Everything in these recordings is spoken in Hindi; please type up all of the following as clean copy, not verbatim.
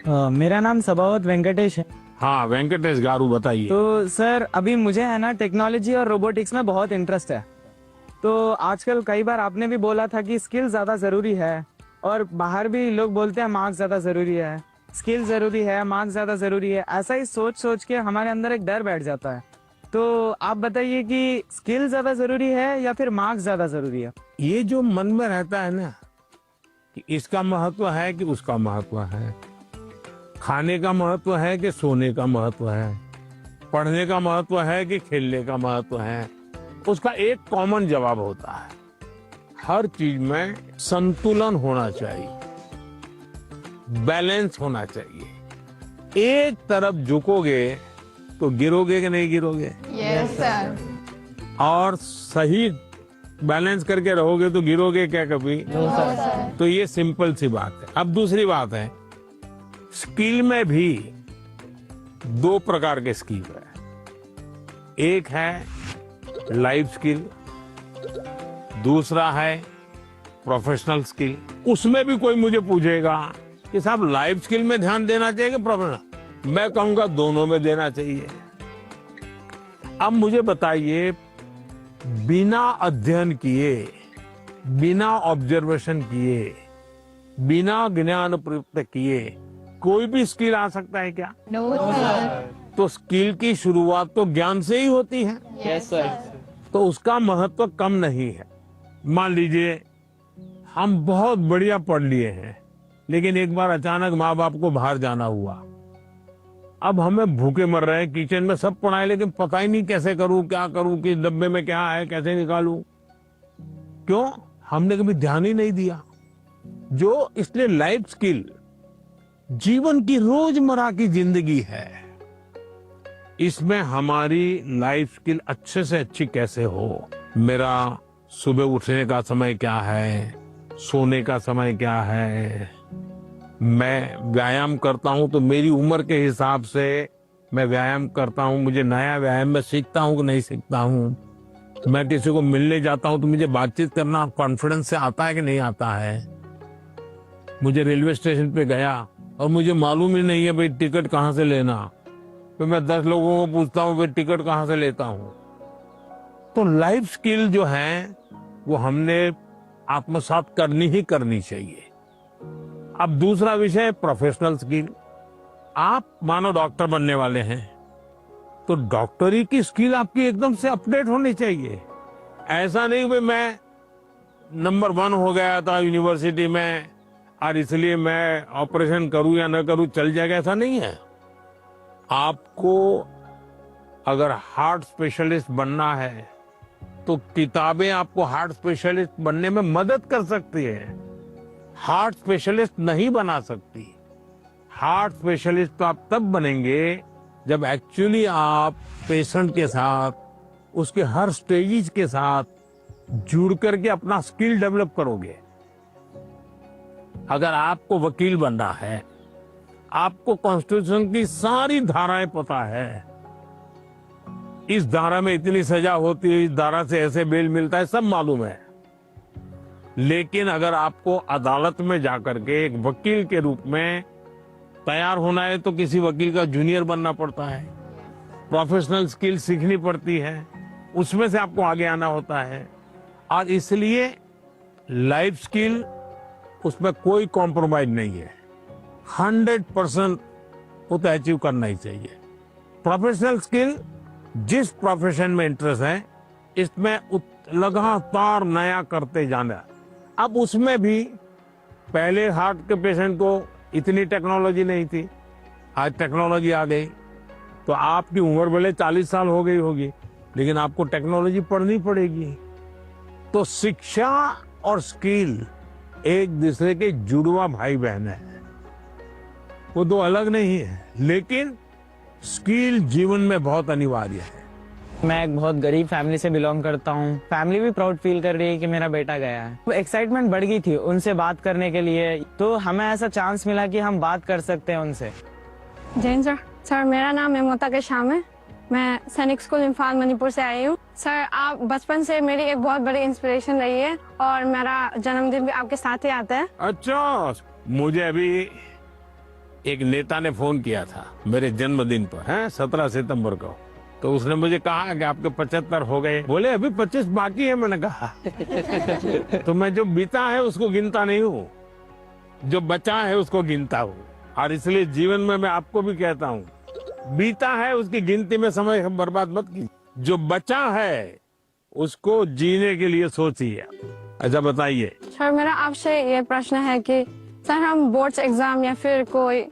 मेरा नाम सबावत वेंकटेश है। हाँ वेंकटेश गारू, बताइए। तो सर अभी मुझे है ना टेक्नोलॉजी और रोबोटिक्स में बहुत इंटरेस्ट है। तो आजकल कई बार आपने भी बोला था कि स्किल ज्यादा जरूरी है, और बाहर भी लोग बोलते हैं मार्क्स ज्यादा जरूरी है, स्किल जरूरी है, मार्क्स ज्यादा जरूरी है। ऐसा ही सोच सोच के हमारे अंदर एक डर बैठ जाता है। तो आप बताइए कि स्किल ज्यादा जरूरी है या फिर मार्क्स ज्यादा जरूरी है? ये जो मन में रहता है ना कि इसका महत्व है कि उसका महत्व है, खाने का महत्व है कि सोने का महत्व है, पढ़ने का महत्व है कि खेलने का महत्व है, उसका एक कॉमन जवाब होता है, हर चीज में संतुलन होना चाहिए, बैलेंस होना चाहिए। एक तरफ झुकोगे तो गिरोगे कि नहीं गिरोगे? Yes sir. और सही बैलेंस करके रहोगे तो गिरोगे क्या कभी? No sir. तो ये सिंपल सी बात है। अब दूसरी बात है, स्किल में भी दो प्रकार के स्किल है। एक है लाइफ स्किल, दूसरा है प्रोफेशनल स्किल। उसमें भी कोई मुझे पूछेगा कि साहब लाइफ स्किल में ध्यान देना चाहिए कि प्रोफेशनल, मैं कहूंगा दोनों में देना चाहिए। अब मुझे बताइए, बिना अध्ययन किए, बिना ऑब्जर्वेशन किए, बिना ज्ञान प्राप्त किए कोई भी स्किल आ सकता है क्या? No sir. तो स्किल की शुरुआत तो ज्ञान से ही होती है। Yes sir. तो उसका महत्व कम नहीं है। मान लीजिए हम बहुत बढ़िया पढ़ लिए हैं, लेकिन एक बार अचानक माँ बाप को बाहर जाना हुआ, अब हमें भूखे मर रहे हैं, किचन में सब पड़ा है, लेकिन पता ही नहीं कैसे करूं, क्या करूं, कि डब्बे में क्या है, कैसे निकालूं। क्यों? हमने कभी ध्यान ही नहीं दिया। जो इसलिए लाइफ स्किल जीवन की रोजमर्रा की जिंदगी है, इसमें हमारी लाइफ स्किल अच्छे से अच्छी कैसे हो। मेरा सुबह उठने का समय क्या है, सोने का समय क्या है, मैं व्यायाम करता हूं तो मेरी उम्र के हिसाब से मैं व्यायाम करता हूं, मुझे नया व्यायाम में सीखता हूं कि नहीं सीखता हूं। मैं किसी को मिलने जाता हूं तो मुझे बातचीत करना कॉन्फिडेंस से आता है कि नहीं आता है। मुझे रेलवे स्टेशन पे गया और मुझे मालूम ही नहीं है भाई टिकट कहाँ से लेना, तो मैं 10 लोगों को पूछता हूँ भाई टिकट कहाँ से लेता हूँ। तो लाइफ स्किल जो है वो हमने आत्मसात करनी ही करनी चाहिए। अब दूसरा विषय प्रोफेशनल स्किल। आप मानो डॉक्टर बनने वाले हैं, तो डॉक्टरी की स्किल आपकी एकदम से अपडेट होनी चाहिए। ऐसा नहीं कि मैं नंबर 1 हो गया था यूनिवर्सिटी में और इसलिए मैं ऑपरेशन करूं या न करूं चल जाएगा, ऐसा नहीं है। आपको अगर हार्ट स्पेशलिस्ट बनना है तो किताबें आपको हार्ट स्पेशलिस्ट बनने में मदद कर सकती है, हार्ट स्पेशलिस्ट नहीं बना सकती। हार्ट स्पेशलिस्ट तो आप तब बनेंगे जब एक्चुअली आप पेशेंट के साथ, उसके हर स्टेजेस के साथ जुड़ करके अपना स्किल डेवलप करोगे। अगर आपको वकील बनना है, आपको कॉन्स्टिट्यूशन की सारी धाराएं पता है, इस धारा में इतनी सजा होती है, इस धारा से ऐसे बेल मिलता है, सब मालूम है। लेकिन अगर आपको अदालत में जाकर के एक वकील के रूप में तैयार होना है तो किसी वकील का जूनियर बनना पड़ता है, प्रोफेशनल स्किल सीखनी पड़ती है, उसमें से आपको आगे आना होता है। और इसलिए लाइफ स्किल, उसमें कोई कॉम्प्रोमाइज नहीं है, 100% वो तो अचीव करना ही चाहिए। प्रोफेशनल स्किल, जिस प्रोफेशन में इंटरेस्ट है, इसमें लगातार नया करते जाना। अब उसमें भी पहले हार्ट के पेशेंट को इतनी टेक्नोलॉजी नहीं थी, आज टेक्नोलॉजी आ गई। तो आपकी उम्र भले 40 साल हो गई होगी, लेकिन आपको टेक्नोलॉजी पढ़नी पड़ेगी। तो शिक्षा और स्किल एक दूसरे के जुड़वा भाई बहन है, वो दो अलग नहीं है, लेकिन स्किल जीवन में बहुत अनिवार्य है। मैं एक बहुत गरीब फैमिली से बिलोंग करता हूँ। फैमिली भी प्राउड फील कर रही है कि मेरा बेटा गया है। तो एक्साइटमेंट बढ़ गई थी उनसे बात करने के लिए, तो हमें ऐसा चांस मिला कि हम बात कर सकते हैं उनसे। जैन सर। सर मेरा नाम ममता के शाम है, मैं सैनिक स्कूल इम्फाल मणिपुर से आई हूँ। सर आप बचपन से मेरी एक बहुत बड़ी इंस्पिरेशन रही है और मेरा जन्मदिन भी आपके साथ ही आता है। अच्छा, मुझे अभी एक नेता ने फोन किया था मेरे जन्मदिन पर, है 17 सितंबर को। तो उसने मुझे कहा कि आपके 75 हो गए। बोले अभी 25 बाकी है। मैंने कहा तो मैं जो बीता है उसको गिनता नहीं हूँ, जो बचा है उसको गिनता हूँ। और इसलिए जीवन में मैं आपको भी कहता हूँ, बीता है उसकी गिनती में समय बर्बाद मत कीजिए, जो बचा है उसको जीने के लिए सोचिए। अच्छा बताइए। सर मेरा आपसे ये प्रश्न है कि सर हम बोर्ड्स एग्जाम या फिर कोई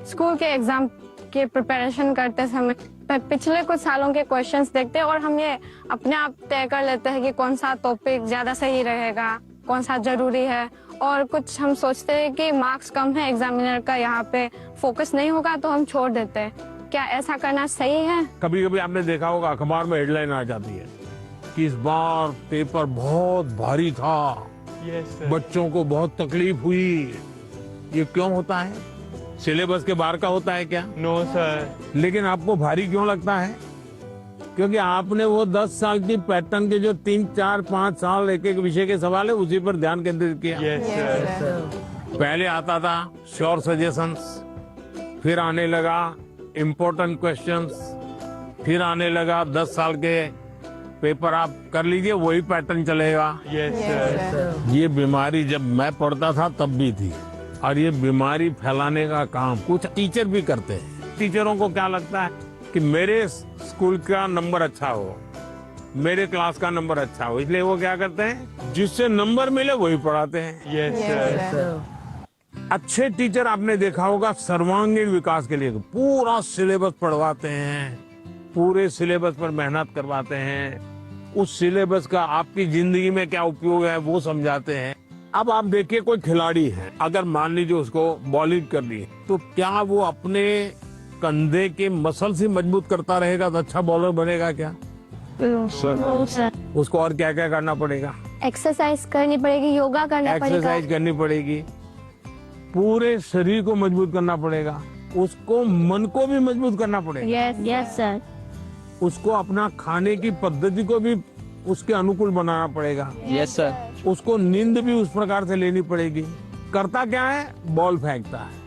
स्कूल के एग्जाम के प्रिपरेशन करते समय पिछले कुछ सालों के क्वेश्चंस देखते हैं और हम ये अपने आप तय कर लेते हैं कि कौन सा टॉपिक ज्यादा सही रहेगा, कौन सा जरूरी है, और कुछ हम सोचते हैं कि मार्क्स कम है एग्जामिनर का, यहाँ पे फोकस नहीं होगा तो हम छोड़ देते हैं। क्या ऐसा करना सही है? कभी कभी आपने देखा होगा अखबार में हेडलाइन आ जाती है कि इस बार पेपर बहुत भारी था, बच्चों को बहुत तकलीफ हुई। ये क्यों होता है? सिलेबस के बाहर का होता है क्या? No sir. लेकिन आपको भारी क्यों लगता है? क्योंकि आपने वो 10 साल की पैटर्न के जो 3, 4, 5 साल एक एक विषय के सवाल है उसी पर ध्यान केंद्रित किया। पहले आता था श्योर सजेशंस, फिर आने लगा इम्पोर्टेंट क्वेश्चंस, फिर आने लगा 10 साल के पेपर आप कर लीजिए वही पैटर्न चलेगा। ये बीमारी जब मैं पढ़ता था तब भी थी, और ये बीमारी फैलाने का काम कुछ टीचर भी करते हैं। टीचरों को क्या लगता है कि मेरे स्कूल का नंबर अच्छा हो, मेरे क्लास का नंबर अच्छा हो, इसलिए वो क्या करते हैं जिससे नंबर मिले वही पढ़ाते हैं। अच्छे टीचर आपने देखा होगा सर्वांगीण विकास के लिए पूरा सिलेबस पढ़वाते हैं, पूरे सिलेबस पर मेहनत करवाते हैं, उस सिलेबस का आपकी जिंदगी में क्या उपयोग है वो समझाते हैं। अब आप देखिए कोई खिलाड़ी है, अगर मान लीजिए उसको बॉलिंग करनी है तो क्या वो अपने कंधे के मसल से मजबूत करता रहेगा तो अच्छा बॉलर बनेगा क्या? सर उसको और क्या क्या करना पड़ेगा? एक्सरसाइज करनी पड़ेगी, योगा करना पड़ेगा, एक्सरसाइज करनी पड़ेगी, पूरे शरीर को मजबूत करना पड़ेगा, उसको मन को भी मजबूत करना पड़ेगा। Yes sir. उसको अपना खाने की पद्धति को भी उसके अनुकूल बनाना पड़ेगा। Yes sir. उसको नींद भी उस प्रकार से लेनी पड़ेगी। करता क्या है? बॉल फेंकता है,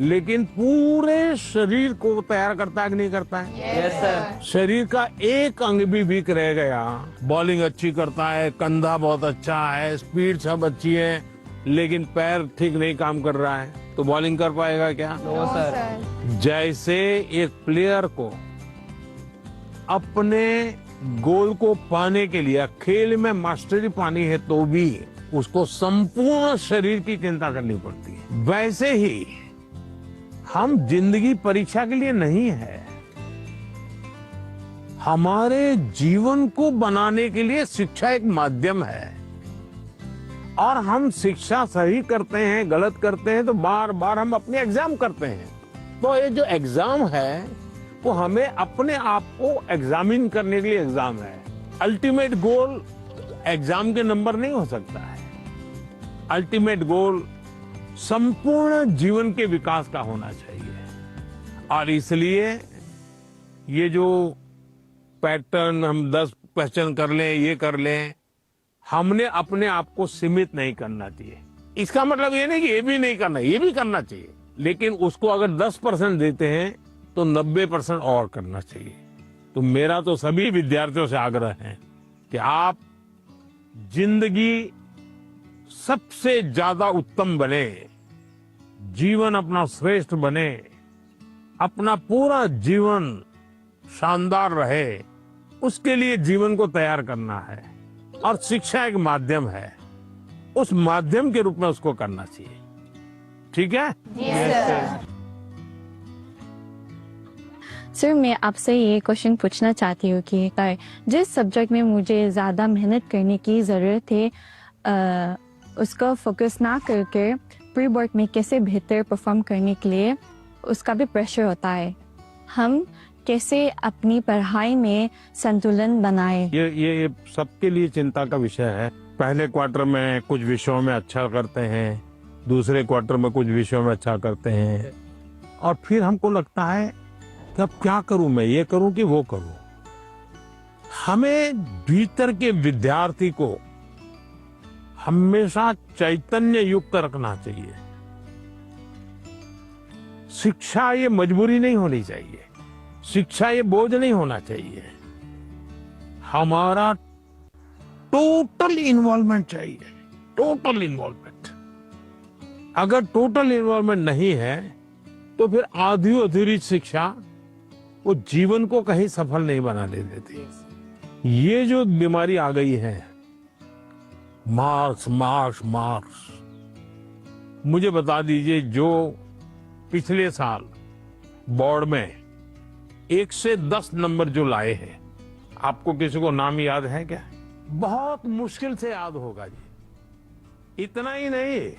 लेकिन पूरे शरीर को तैयार करता है कि नहीं करता है? Yes sir. शरीर का एक अंग भी वीक रह गया, बॉलिंग अच्छी करता है, कंधा बहुत अच्छा है, स्पीड सब अच्छी है, लेकिन पैर ठीक नहीं काम कर रहा है तो बॉलिंग कर पाएगा क्या? No sir. जैसे एक प्लेयर को अपने गोल को पाने के लिए खेल में मास्टरी पानी है तो भी उसको संपूर्ण शरीर की चिंता करनी पड़ती है, वैसे ही हम जिंदगी परीक्षा के लिए नहीं है, हमारे जीवन को बनाने के लिए शिक्षा एक माध्यम है। और हम शिक्षा सही करते हैं गलत करते हैं तो बार बार हम अपने एग्जाम करते हैं। तो ये जो एग्जाम है वो हमें अपने आप को एग्जामिन करने के लिए एग्जाम है। अल्टीमेट गोल एग्जाम के नंबर नहीं हो सकता है। अल्टीमेट गोल संपूर्ण जीवन के विकास का होना चाहिए। और इसलिए ये जो पैटर्न हम 10 क्वेश्चन कर लें, ये कर लें, हमने अपने आप को सीमित नहीं करना चाहिए। इसका मतलब ये नहीं कि ये भी नहीं करना, ये भी करना चाहिए, लेकिन उसको अगर 10% देते हैं तो 90% और करना चाहिए। तो मेरा तो सभी विद्यार्थियों से आग्रह है कि आप जिंदगी सबसे ज्यादा उत्तम बने, जीवन अपना श्रेष्ठ बने, अपना पूरा जीवन शानदार रहे, उसके लिए जीवन को तैयार करना है। और शिक्षा एक माध्यम है, उस माध्यम के रूप में उसको करना चाहिए। ठीक है? सर मैं आपसे ये क्वेश्चन पूछना चाहती हूँ कि जिस सब्जेक्ट में मुझे ज़्यादा मेहनत करने की ज़रूरत है उसका फोकस ना करके प्री बोर्ड में कैसे बेहतर परफॉर्म करने के लिए उसका भी प्रेशर होता है। हम कैसे अपनी पढ़ाई में संतुलन बनाए? ये सबके लिए चिंता का विषय है। पहले क्वार्टर में कुछ विषयों में अच्छा करते हैं, दूसरे क्वार्टर में कुछ विषयों में अच्छा करते हैं, और फिर हमको लगता है कि अब क्या करूं, मैं ये करूं कि वो करूं। हमें भीतर के विद्यार्थी को हमेशा चैतन्य युक्त रखना चाहिए। शिक्षा ये मजबूरी नहीं होनी चाहिए, शिक्षा ये बोझ नहीं होना चाहिए, हमारा टोटल इन्वॉल्वमेंट चाहिए, टोटल इन्वॉल्वमेंट। अगर टोटल इन्वॉल्वमेंट नहीं है तो फिर आधी अधूरी शिक्षा वो जीवन को कहीं सफल नहीं बनाने देती। ये जो बीमारी आ गई है, मार्क्स मार्क्स मार्क्स, मुझे बता दीजिए जो पिछले साल बोर्ड में 1 से 10 नंबर जो लाए हैं, आपको किसी को नाम याद है क्या? बहुत मुश्किल से याद होगा जी। इतना ही नहीं,